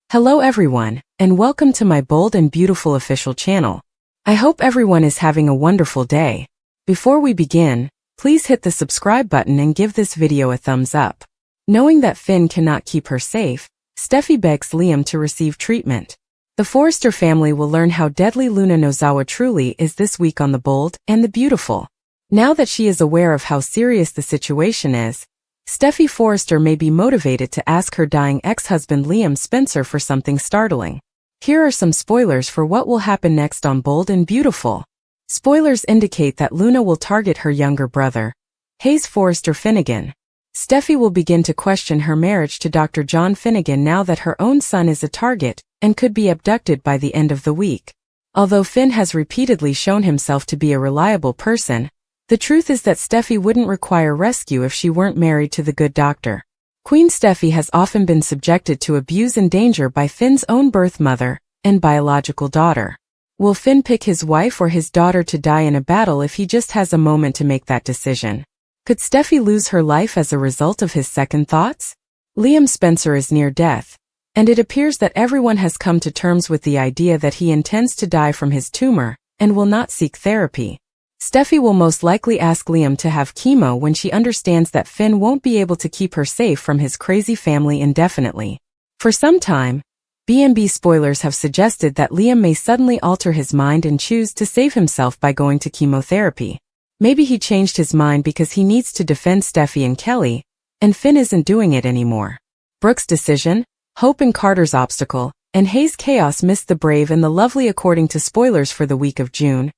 Hello everyone, and welcome to my bold and beautiful official channel. I hope everyone is having a wonderful day. Before we begin, please hit the subscribe button and give this video a thumbs up. Knowing that Finn cannot keep her safe, Steffi begs Liam to receive treatment. The Forrester family will learn how deadly Luna Nozawa truly is this week on The Bold and the Beautiful. Now that she is aware of how serious the situation is, Steffi Forrester may be motivated to ask her dying ex-husband Liam Spencer for something startling. Here are some spoilers for what will happen next on Bold and Beautiful. Spoilers indicate that Luna will target her younger brother, Hayes Forrester Finnegan. Steffi will begin to question her marriage to Dr. John Finnegan now that her own son is a target and could be abducted by the end of the week. Although Finn has repeatedly shown himself to be a reliable person, the truth is that Steffi wouldn't require rescue if she weren't married to the good doctor. Queen Steffi has often been subjected to abuse and danger by Finn's own birth mother and biological daughter. Will Finn pick his wife or his daughter to die in a battle if he just has a moment to make that decision? Could Steffi lose her life as a result of his second thoughts? Liam Spencer is near death, and it appears that everyone has come to terms with the idea that he intends to die from his tumor and will not seek therapy. Steffi will most likely ask Liam to have chemo when she understands that Finn won't be able to keep her safe from his crazy family indefinitely. For some time, B&B spoilers have suggested that Liam may suddenly alter his mind and choose to save himself by going to chemotherapy. Maybe he changed his mind because he needs to defend Steffi and Kelly, and Finn isn't doing it anymore. Brooke's decision, Hope and Carter's obstacle, and Hayes' chaos missed the brave and the lovely according to spoilers for the week of June.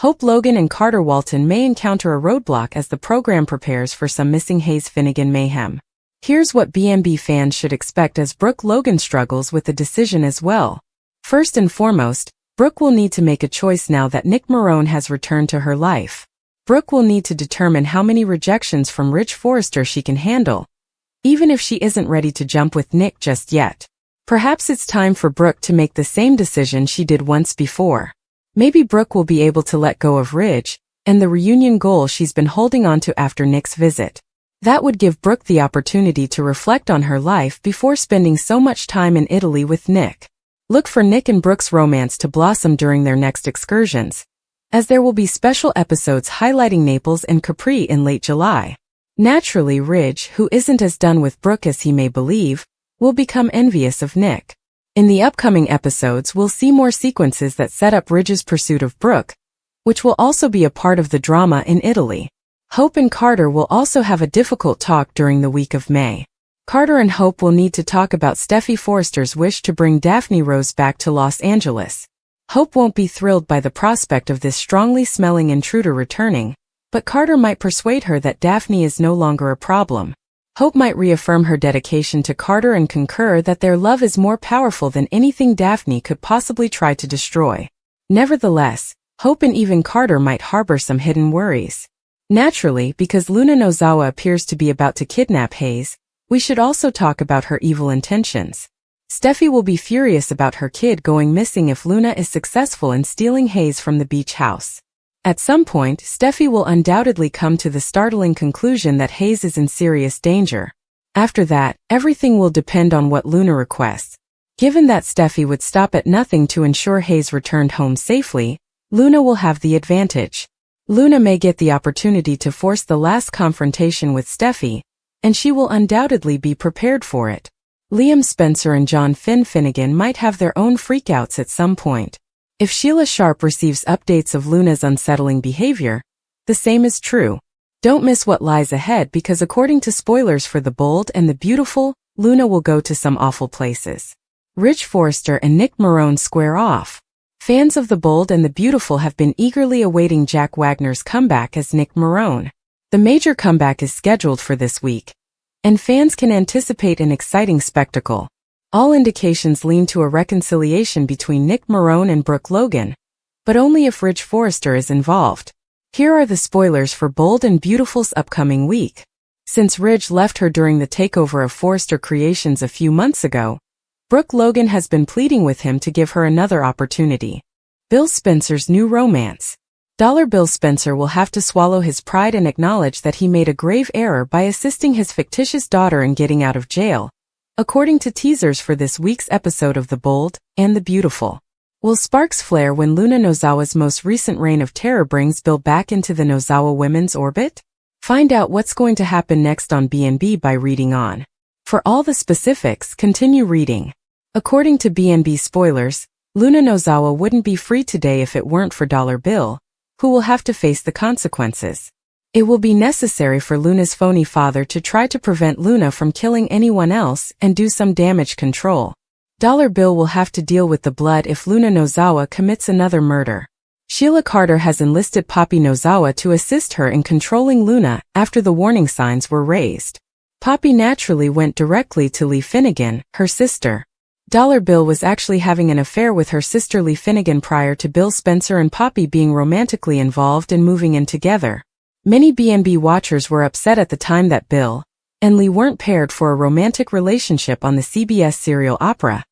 Hope Logan and Carter Walton may encounter a roadblock as the program prepares for some missing Hayes Finnegan mayhem. Here's what B&B fans should expect as Brooke Logan struggles with the decision as well. First and foremost, Brooke will need to make a choice now that Nick Marone has returned to her life. Brooke will need to determine how many rejections from Rich Forrester she can handle, even if she isn't ready to jump with Nick just yet. Perhaps it's time for Brooke to make the same decision she did once before. Maybe Brooke will be able to let go of Ridge and the reunion goal she's been holding on to after Nick's visit. That would give Brooke the opportunity to reflect on her life before spending so much time in Italy with Nick. Look for Nick and Brooke's romance to blossom during their next excursions, as there will be special episodes highlighting Naples and Capri in late July. Naturally, Ridge, who isn't as done with Brooke as he may believe, will become envious of Nick. In the upcoming episodes, we'll see more sequences that set up Ridge's pursuit of Brooke, which will also be a part of the drama in Italy. Hope and Carter will also have a difficult talk during the week of May. Carter and Hope will need to talk about Steffi Forrester's wish to bring Daphne Rose back to Los Angeles. Hope won't be thrilled by the prospect of this strongly smelling intruder returning, but Carter might persuade her that Daphne is no longer a problem. Hope might reaffirm her dedication to Carter and concur that their love is more powerful than anything Daphne could possibly try to destroy. Nevertheless, Hope and even Carter might harbor some hidden worries. Naturally, because Luna Nozawa appears to be about to kidnap Hayes, we should also talk about her evil intentions. Steffi will be furious about her kid going missing if Luna is successful in stealing Hayes from the beach house. At some point, Steffi will undoubtedly come to the startling conclusion that Hayes is in serious danger. After that, everything will depend on what Luna requests. Given that Steffi would stop at nothing to ensure Hayes returned home safely, Luna will have the advantage. Luna may get the opportunity to force the last confrontation with Steffi, and she will undoubtedly be prepared for it. Liam Spencer and John Finnegan might have their own freakouts at some point. If Sheila Sharp receives updates of Luna's unsettling behavior, the same is true. Don't miss what lies ahead because according to spoilers for The Bold and the Beautiful, Luna will go to some awful places. Rich Forrester and Nick Marone square off. Fans of The Bold and the Beautiful have been eagerly awaiting Jack Wagner's comeback as Nick Marone. The major comeback is scheduled for this week, and fans can anticipate an exciting spectacle. All indications lean to a reconciliation between Nick Marone and Brooke Logan, but only if Rich Forrester is involved. Here are the spoilers for Bold and Beautiful's upcoming week. Since Ridge left her during the takeover of Forrester Creations a few months ago, Brooke Logan has been pleading with him to give her another opportunity. Bill Spencer's new romance. Bill Spencer will have to swallow his pride and acknowledge that he made a grave error by assisting his fictitious daughter in getting out of jail, According to teasers for this week's episode of The Bold and the Beautiful. Will sparks flare when Luna Nozawa's most recent reign of terror brings Bill back into the Nozawa women's orbit? Find out what's going to happen next on BNB by reading on. For all the specifics, continue reading. According to BNB spoilers, Luna Nozawa wouldn't be free today if it weren't for Bill, who will have to face the consequences. It will be necessary for Luna's phony father to try to prevent Luna from killing anyone else and do some damage control. Bill will have to deal with the blood if Luna Nozawa commits another murder. Sheila Carter has enlisted Poppy Nozawa to assist her in controlling Luna after the warning signs were raised. Poppy naturally went directly to Lee Finnegan, her sister. Bill was actually having an affair with her sister Lee Finnegan prior to Bill Spencer and Poppy being romantically involved and moving in together. Many BNB watchers were upset at the time that Bill and Lee weren't paired for a romantic relationship on the CBS serial opera.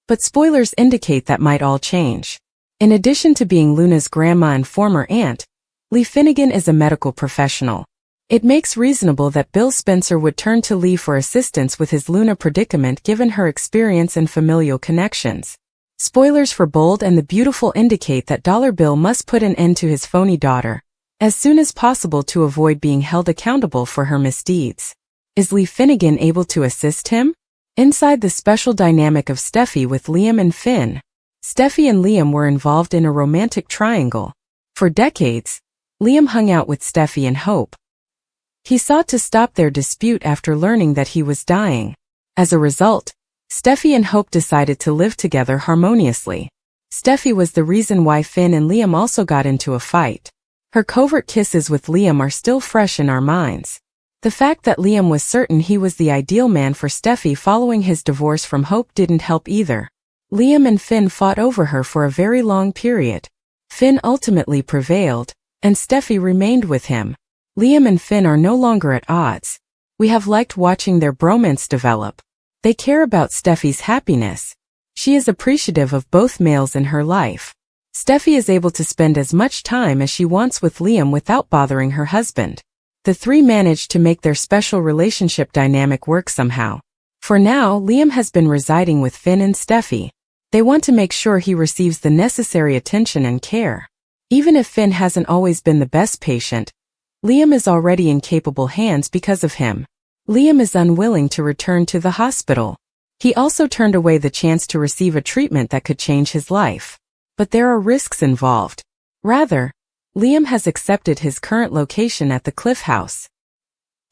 But spoilers indicate that might all change. In addition to being Luna's grandma and former aunt, Lee Finnegan is a medical professional. It makes reasonable that Bill Spencer would turn to Lee for assistance with his Luna predicament given her experience and familial connections. Spoilers for Bold and the Beautiful indicate that Bill must put an end to his phony daughter as soon as possible to avoid being held accountable for her misdeeds. Is Lee Finnegan able to assist him? Inside the special dynamic of Steffi with Liam and Finn. Steffi and Liam were involved in a romantic triangle. For decades, Liam hung out with Steffi and Hope. He sought to stop their dispute after learning that he was dying. As a result, Steffi and Hope decided to live together harmoniously. Steffi was the reason why Finn and Liam also got into a fight. Her covert kisses with Liam are still fresh in our minds. The fact that Liam was certain he was the ideal man for Steffi following his divorce from Hope didn't help either. Liam and Finn fought over her for a very long period. Finn ultimately prevailed, and Steffi remained with him. Liam and Finn are no longer at odds. We have liked watching their bromance develop. They care about Steffi's happiness. She is appreciative of both males in her life. Steffi is able to spend as much time as she wants with Liam without bothering her husband. The three manage to make their special relationship dynamic work somehow. For now, Liam has been residing with Finn and Steffi. They want to make sure he receives the necessary attention and care. Even if Finn hasn't always been the best patient, Liam is already in capable hands because of him. Liam is unwilling to return to the hospital. He also turned away the chance to receive a treatment that could change his life. But there are risks involved. Rather, Liam has accepted his current location at the Cliff House.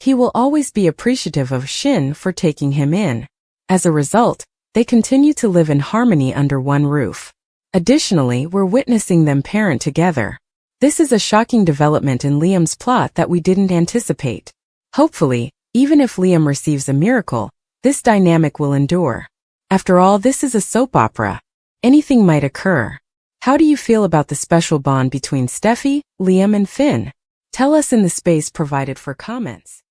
He will always be appreciative of Shin for taking him in. As a result, they continue to live in harmony under one roof. Additionally, we're witnessing them parent together. This is a shocking development in Liam's plot that we didn't anticipate. Hopefully, even if Liam receives a miracle, this dynamic will endure. After all, this is a soap opera. Anything might occur. How do you feel about the special bond between Steffi, Liam and Finn? Tell us in the space provided for comments.